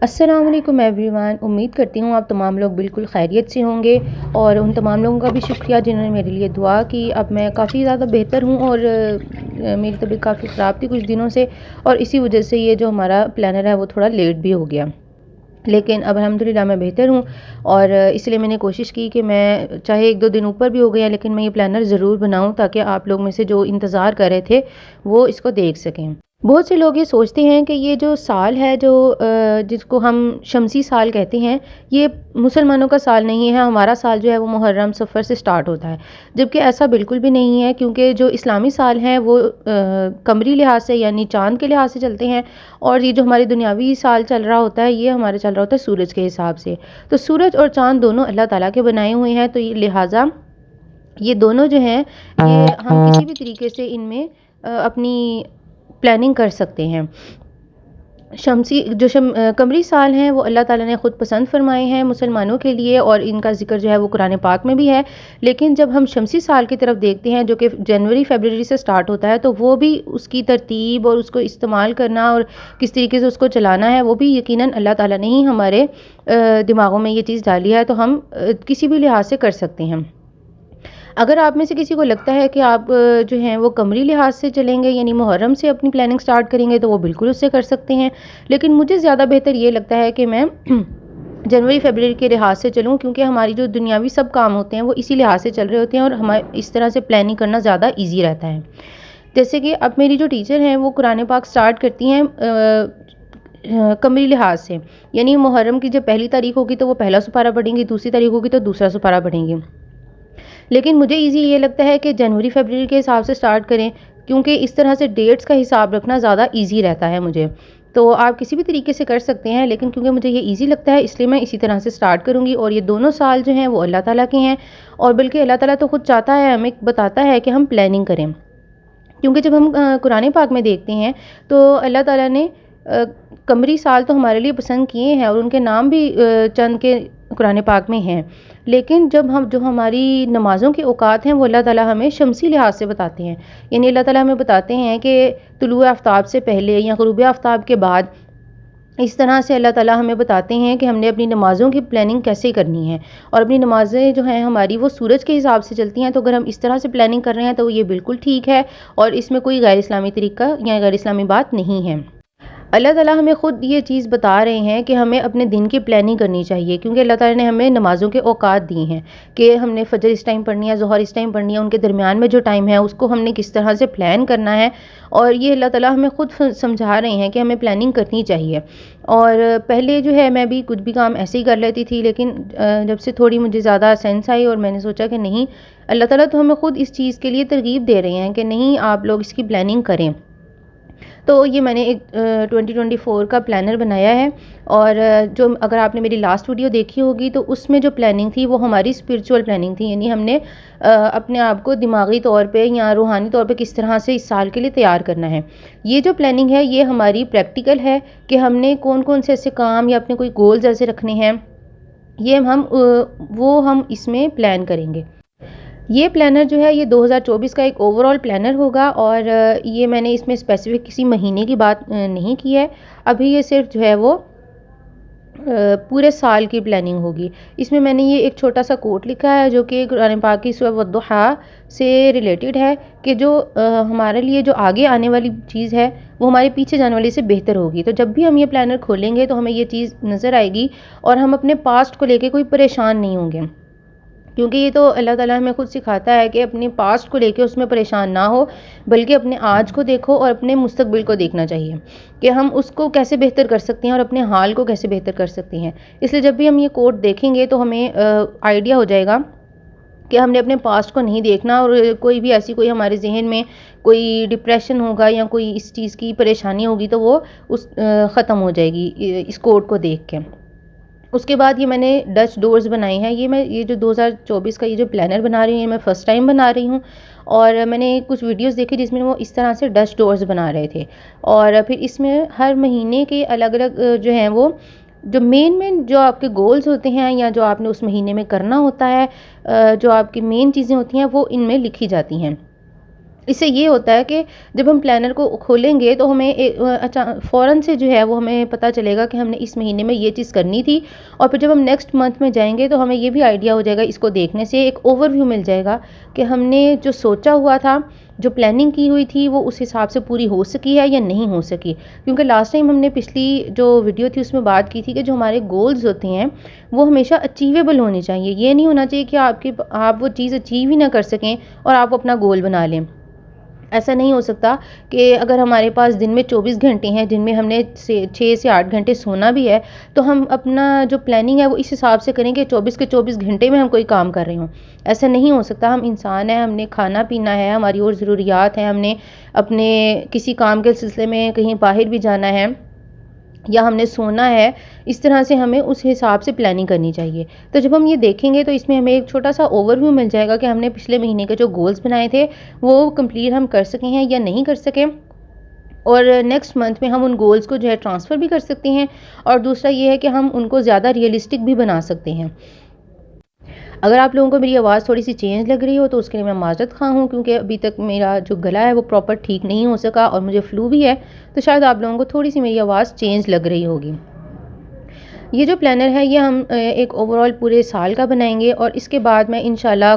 अस्सलाम वालेकुम एवरीवन। उम्मीद करती हूँ आप तमाम लोग बिल्कुल खैरियत से होंगे और उन तमाम लोगों का भी शुक्रिया जिन्होंने मेरे लिए दुआ की। अब मैं काफ़ी ज़्यादा बेहतर हूँ और मेरी तबीयत काफ़ी ख़राब थी कुछ दिनों से, और इसी वजह से ये जो हमारा प्लानर है वो थोड़ा लेट भी हो गया। लेकिन अब अल्हम्दुलिल्लाह मैं बेहतर हूँ और इसलिए मैंने कोशिश की कि मैं चाहे 1-2 दिन ऊपर भी हो गए हैं, लेकिन मैं ये प्लानर ज़रूर बनाऊँ ताकि आप लोग में से जो इंतज़ार कर रहे थे वो इसको देख सकें। बहुत से लोग ये सोचते हैं कि ये जो साल है जो जिसको हम शमसी साल कहते हैं, ये मुसलमानों का साल नहीं है। हमारा साल जो है वो मुहर्रम सफ़र से स्टार्ट होता है, जबकि ऐसा बिल्कुल भी नहीं है, क्योंकि जो इस्लामी साल हैं वो कमरी लिहाज से यानी चाँद के लिहाज से चलते हैं, और ये जो हमारी दुनियावी साल चल रहा होता है ये हमारा चल रहा होता है सूरज के हिसाब से। तो सूरज और चाँद दोनों अल्लाह ताला के बनाए हुए हैं, तो ये लिहाजा ये दोनों जो हैं ये हम किसी भी तरीके से इनमें अपनी प्लानिंग कर सकते हैं। शमसी जो कमरी साल हैं वो अल्लाह ताला ने ख़ुद पसंद फरमाए हैं मुसलमानों के लिए, और इनका ज़िक्र जो है वो कुरान पाक में भी है। लेकिन जब हम शमसी साल की तरफ देखते हैं जो कि जनवरी फरवरी से स्टार्ट होता है, तो वो भी उसकी तरतीब और उसको इस्तेमाल करना और किस तरीके से उसको चलाना है वो भी यकीनन अल्लाह ताला ने ही हमारे दिमागों में ये चीज़ डाली है, तो हम किसी भी लिहाज से कर सकते हैं। अगर आप में से किसी को लगता है कि आप जो हैं वो कमरी लिहाज से चलेंगे यानी मुहर्रम से अपनी प्लानिंग स्टार्ट करेंगे, तो वो बिल्कुल उससे कर सकते हैं। लेकिन मुझे ज़्यादा बेहतर ये लगता है कि मैं जनवरी फरवरी के लिहाज से चलूँ, क्योंकि हमारी जो दुनियावी सब काम होते हैं वो इसी लिहाज से चल रहे होते हैं और हमारे इस तरह से प्लानिंग करना ज़्यादा ईजी रहता है। जैसे कि अब मेरी जो टीचर हैं वो कुरान पाक स्टार्ट करती हैं कमरी लिहाज से, यानी मुहर्रम की जब पहली तारीख होगी तो वो पहला सुपारा पढ़ेंगी, दूसरी तारीख होगी तो दूसरा सुपारा पढ़ेंगी। लेकिन मुझे ईज़ी ये लगता है कि जनवरी फरवरी के हिसाब से स्टार्ट करें, क्योंकि इस तरह से डेट्स का हिसाब रखना ज़्यादा ईज़ी रहता है मुझे। तो आप किसी भी तरीके से कर सकते हैं, लेकिन क्योंकि मुझे ये ईज़ी लगता है इसलिए मैं इसी तरह से स्टार्ट करूँगी। और ये दोनों साल जो हैं वो अल्लाह ताला के हैं, और बल्कि अल्लाह ताला तो ख़ुद चाहता है, हमें बताता है कि हम प्लानिंग करें। क्योंकि जब हम कुरान पाक में देखते हैं तो अल्लाह ताला ने कमरी साल तो हमारे लिए पसंद किए हैं और उनके नाम भी चंद के कुरान पाक में हैं। लेकिन जब हम जो हमारी नमाज़ों के औकात हैं वो अल्लाह ताला हमें शमसी लिहाज से बताते हैं, यानी अल्लाह ताला हमें बताते हैं कि तुलुए आफ्ताब से पहले या ग़ुरूब आफ्ताब के बाद, इस तरह से अल्लाह ताला हमें बताते हैं कि हमने अपनी नमाज़ों की प्लानिंग कैसे करनी है। और अपनी नमाज़ें जो हैं हमारी वो सूरज के हिसाब से चलती हैं, तो अगर हम इस तरह से प्लानिंग कर रहे हैं तो ये बिल्कुल ठीक है और इसमें कोई गैर इस्लामी तरीका या गैर इस्लामी बात नहीं है। अल्लाह ताला हमें ख़ुद ये चीज़ बता रहे हैं कि हमें अपने दिन की प्लानिंग करनी चाहिए, क्योंकि अल्लाह ताला ने हमें नमाज़ों के औकात दी हैं कि हमने फ़जर इस टाइम पढ़नी है, ज़ोहर इस टाइम पढ़नी है, उनके दरमियान में जो टाइम है उसको हमने किस तरह से प्लान करना है। और ये अल्लाह ताला हमें ख़ुद समझा रहे हैं कि हमें प्लानिंग करनी चाहिए। और पहले जो है मैं भी कुछ भी काम ऐसे ही कर लेती थी, लेकिन जब से थोड़ी मुझे ज़्यादा सेंस आई और मैंने सोचा कि नहीं, अल्लाह ताला तो हमें ख़ुद इस चीज़ के लिए तरगीब दे रहे हैं कि नहीं, आप लोग इसकी प्लानिंग करें। तो ये मैंने एक 2024 का प्लानर बनाया है, और जो अगर आपने मेरी लास्ट वीडियो देखी होगी तो उसमें जो प्लानिंग थी वो हमारी स्पिरिचुअल प्लानिंग थी, यानी हमने अपने आप को दिमागी तौर पे या रूहानी तौर पे किस तरह से इस साल के लिए तैयार करना है। ये जो प्लानिंग है ये हमारी प्रैक्टिकल है कि हमने कौन कौन से ऐसे काम या अपने कोई गोल्स ऐसे रखने हैं, ये हम इसमें प्लान करेंगे। ये प्लानर जो है ये 2024 का एक ओवरऑल प्लानर होगा, और ये मैंने इसमें स्पेसिफिक किसी महीने की बात नहीं की है। अभी ये सिर्फ जो है वो पूरे साल की प्लानिंग होगी। इसमें मैंने ये एक छोटा सा कोट लिखा है जो कि कुरान पाक की सूरह वद्दुहा से रिलेटेड है, कि जो हमारे लिए जो आगे आने वाली चीज़ है वो हमारे पीछे जाने वाली से बेहतर होगी। तो जब भी हम ये प्लानर खोलेंगे तो हमें ये चीज़ नज़र आएगी और हम अपने पास्ट को लेके कोई परेशान नहीं होंगे, क्योंकि ये तो अल्लाह ताला हमें खुद सिखाता है कि अपने पास्ट को लेके उसमें परेशान ना हो, बल्कि अपने आज को देखो और अपने मुस्तकबिल को देखना चाहिए कि हम उसको कैसे बेहतर कर सकते हैं और अपने हाल को कैसे बेहतर कर सकते हैं। इसलिए जब भी हम ये कोट देखेंगे तो हमें आइडिया हो जाएगा कि हमने अपने पास्ट को नहीं देखना, और कोई भी ऐसी कोई हमारे जहन में कोई डिप्रेशन होगा या कोई इस चीज़ की परेशानी होगी तो वो ख़त्म हो जाएगी इस कोट को देख के। उसके बाद ये मैंने डच डोर्स बनाए हैं। ये जो 2024 का ये जो प्लानर बना रही हूँ, ये मैं फ़र्स्ट टाइम बना रही हूँ, और मैंने कुछ वीडियोस देखी जिसमें वो इस तरह से डच डोर्स बना रहे थे। और फिर इसमें हर महीने के अलग अलग जो हैं वो जो मेन जो आपके गोल्स होते हैं या जो आपने उस महीने में करना होता है, जो आपकी मेन चीज़ें होती हैं वो इनमें लिखी जाती हैं। इससे ये होता है कि जब हम प्लानर को खोलेंगे तो हमें फ़ौरन से जो है वो हमें पता चलेगा कि हमने इस महीने में ये चीज़ करनी थी। और फिर जब हम नेक्स्ट मंथ में जाएंगे तो हमें ये भी आइडिया हो जाएगा, इसको देखने से एक ओवरव्यू मिल जाएगा कि हमने जो सोचा हुआ था, जो प्लानिंग की हुई थी, वो उस हिसाब से पूरी हो सकी है या नहीं हो सकी। क्योंकि लास्ट टाइम हमने पिछली जो वीडियो थी उसमें बात की थी कि जो हमारे गोल्स होते हैं वो हमेशा अचीवेबल होने चाहिए। ये नहीं होना चाहिए कि आप वो चीज़ अचीव ही ना कर सकें और आप अपना गोल बना लें। ऐसा नहीं हो सकता कि अगर हमारे पास दिन में 24 घंटे हैं जिनमें हमने 6 से 8 घंटे सोना भी है, तो हम अपना जो प्लानिंग है वो इस हिसाब से करें कि 24 के 24 घंटे में हम कोई काम कर रहे हों। ऐसा नहीं हो सकता। हम इंसान हैं, हमने खाना पीना है, हमारी और ज़रूरियात हैं, हमने अपने किसी काम के सिलसिले में कहीं बाहर भी जाना है या हमने सोना है। इस तरह से हमें उस हिसाब से प्लानिंग करनी चाहिए। तो जब हम ये देखेंगे तो इसमें हमें एक छोटा सा ओवरव्यू मिल जाएगा कि हमने पिछले महीने के जो गोल्स बनाए थे वो कंप्लीट हम कर सके हैं या नहीं कर सके। और नेक्स्ट मंथ में हम उन गोल्स को जो है ट्रांसफ़र भी कर सकते हैं। और दूसरा ये है कि हम उनको ज़्यादा रियलिस्टिक भी बना सकते हैं। अगर आप लोगों को मेरी आवाज़ थोड़ी सी चेंज लग रही हो तो उसके लिए मैं माज़रत ख़्वाह हूँ, क्योंकि अभी तक मेरा जो गला है वो प्रॉपर ठीक नहीं हो सका और मुझे फ्लू भी है, तो शायद आप लोगों को थोड़ी सी मेरी आवाज़ चेंज लग रही होगी। ये जो प्लानर है ये हम एक ओवरऑल पूरे साल का बनाएंगे और इसके बाद मैं इंशाल्लाह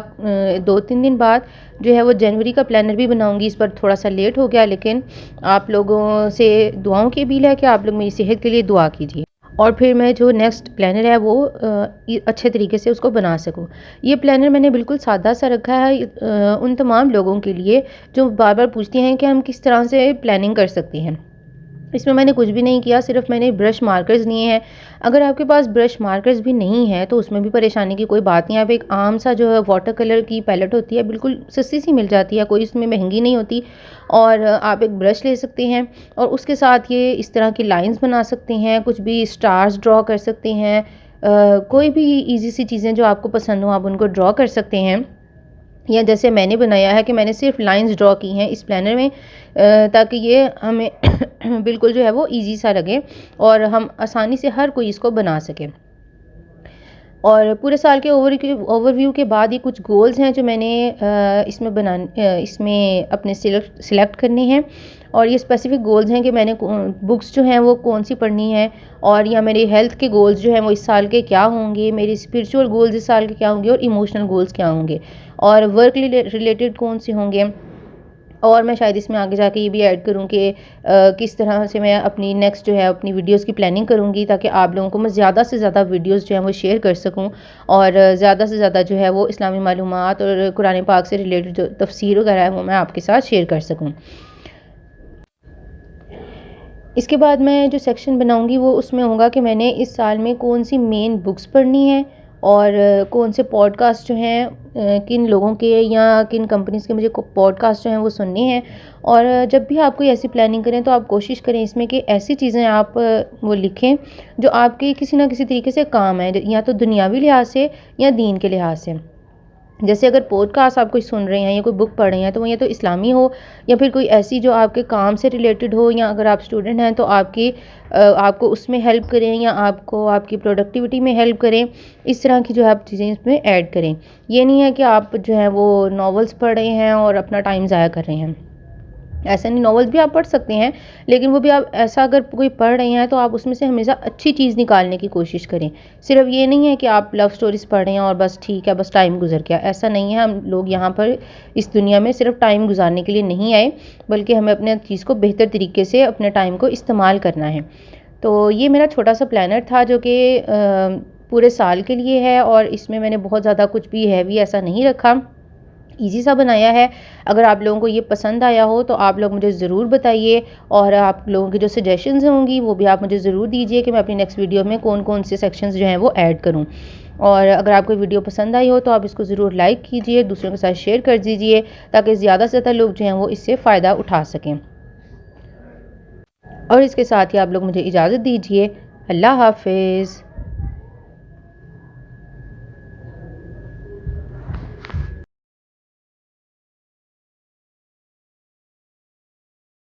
2-3 दिन बाद जो है वो जनवरी का प्लानर भी बनाऊंगी। इस पर थोड़ा सा लेट हो गया, लेकिन आप लोगों से दुआओं की अपील है कि आप लोग मेरी सेहत के लिए दुआ कीजिए और फिर मैं जो नेक्स्ट प्लानर है वो अच्छे तरीके से उसको बना सकूं। ये प्लानर मैंने बिल्कुल सादा सा रखा है उन तमाम लोगों के लिए जो बार बार पूछते हैं कि हम किस तरह से प्लानिंग कर सकते हैं। इसमें मैंने कुछ भी नहीं किया, सिर्फ मैंने ब्रश मार्कर्स लिए हैं। अगर आपके पास ब्रश मार्कर्स भी नहीं है तो उसमें भी परेशानी की कोई बात नहीं है। आप एक आम सा जो है वाटर कलर की पैलेट होती है, बिल्कुल सस्ती सी मिल जाती है, कोई इसमें महंगी नहीं होती, और आप एक ब्रश ले सकते हैं और उसके साथ ये इस तरह की लाइंस बना सकते हैं, कुछ भी स्टार्स ड्रॉ कर सकते हैं। कोई भी ईजी सी चीज़ें जो आपको पसंद हो आप उनको ड्रॉ कर सकते हैं। या जैसे मैंने बनाया है कि मैंने सिर्फ लाइंस ड्रॉ की हैं इस प्लानर में, ताकि ये हमें बिल्कुल जो है वो इजी सा लगे और हम आसानी से हर कोई इसको बना सके। और पूरे साल के ओवरव्यू के बाद ये कुछ गोल्स हैं जो मैंने इसमें अपने सिलेक्ट करने हैं। और ये स्पेसिफिक गोल्स हैं कि मैंने बुक्स जो हैं वो कौन सी पढ़नी है, और या मेरे हेल्थ के गोल्स जो हैं वो इस साल के क्या होंगे, मेरे स्पिरिचुअल गोल्स इस साल के क्या होंगे और इमोशनल गोल्स क्या होंगे, और वर्क रिलेटेड कौन से होंगे। और मैं शायद इसमें आगे जाके ये भी ऐड करूँ कि किस तरह से मैं अपनी नेक्स्ट जो है अपनी वीडियोस की प्लानिंग करूँगी, ताकि आप लोगों को मैं ज़्यादा से ज़्यादा वीडियोस जो है वो शेयर कर सकूँ और ज़्यादा से ज़्यादा जो है वो इस्लामी मालूमात और कुरान पाक से रिलेटेड जो तफसीर वगैरह है वो मैं आपके साथ शेयर कर सकूँ। इसके बाद मैं जो सेक्शन बनाऊंगी वो उसमें होगा कि मैंने इस साल में कौन सी मेन बुक्स पढ़नी है और कौन से पॉडकास्ट जो हैं किन लोगों के या किन कंपनीज़ के मुझे पॉडकास्ट जो हैं वो सुनने हैं। और जब भी आप कोई ऐसी प्लानिंग करें तो आप कोशिश करें इसमें कि ऐसी चीज़ें आप वो लिखें जो आपके किसी ना किसी तरीके से काम है, या तो दुनियावी लिहाज से या दीन के लिहाज से। जैसे अगर पॉडकास्ट आप कोई सुन रहे हैं या कोई बुक पढ़ रहे हैं तो वो या तो इस्लामी हो या फिर कोई ऐसी जो आपके काम से रिलेटेड हो, या अगर आप स्टूडेंट हैं तो आपको उसमें हेल्प करें या आपको आपकी प्रोडक्टिविटी में हेल्प करें। इस तरह की जो है आप चीज़ें इसमें ऐड करें। ये नहीं है कि आप जो है वो नॉवेल्स पढ़ रहे हैं और अपना टाइम ज़ाया कर रहे हैं। ऐसा नहीं, नॉवेल्स भी आप पढ़ सकते हैं, लेकिन वो भी आप ऐसा अगर कोई पढ़ रहे हैं तो आप उसमें से हमेशा अच्छी चीज़ निकालने की कोशिश करें। सिर्फ ये नहीं है कि आप लव स्टोरीज़ पढ़ रहे हैं और बस ठीक है, बस टाइम गुजर गया, ऐसा नहीं है। हम लोग यहाँ पर इस दुनिया में सिर्फ टाइम गुजारने के लिए नहीं आए, बल्कि हमें अपने चीज़ को बेहतर तरीके से अपने टाइम को इस्तेमाल करना है। तो ये मेरा छोटा सा प्लानर था जो कि पूरे साल के लिए है, और इसमें मैंने बहुत ज़्यादा कुछ भी हैवी ऐसा नहीं रखा, ईजी सा बनाया है। अगर आप लोगों को ये पसंद आया हो तो आप लोग मुझे ज़रूर बताइए, और आप लोगों की जो सजेशंस होंगी वो भी आप मुझे ज़रूर दीजिए कि मैं अपनी नेक्स्ट वीडियो में कौन कौन से सेक्शंस जो हैं वो ऐड करूं। और अगर आपको वीडियो पसंद आई हो तो आप इसको ज़रूर लाइक कीजिए, दूसरों के साथ शेयर कर दीजिए, ताकि ज़्यादा से ज़्यादा लोग जो हैं वो इससे फ़ायदा उठा सकें। और इसके साथ ही आप लोग मुझे इजाज़त दीजिए। अल्लाह हाफिज़।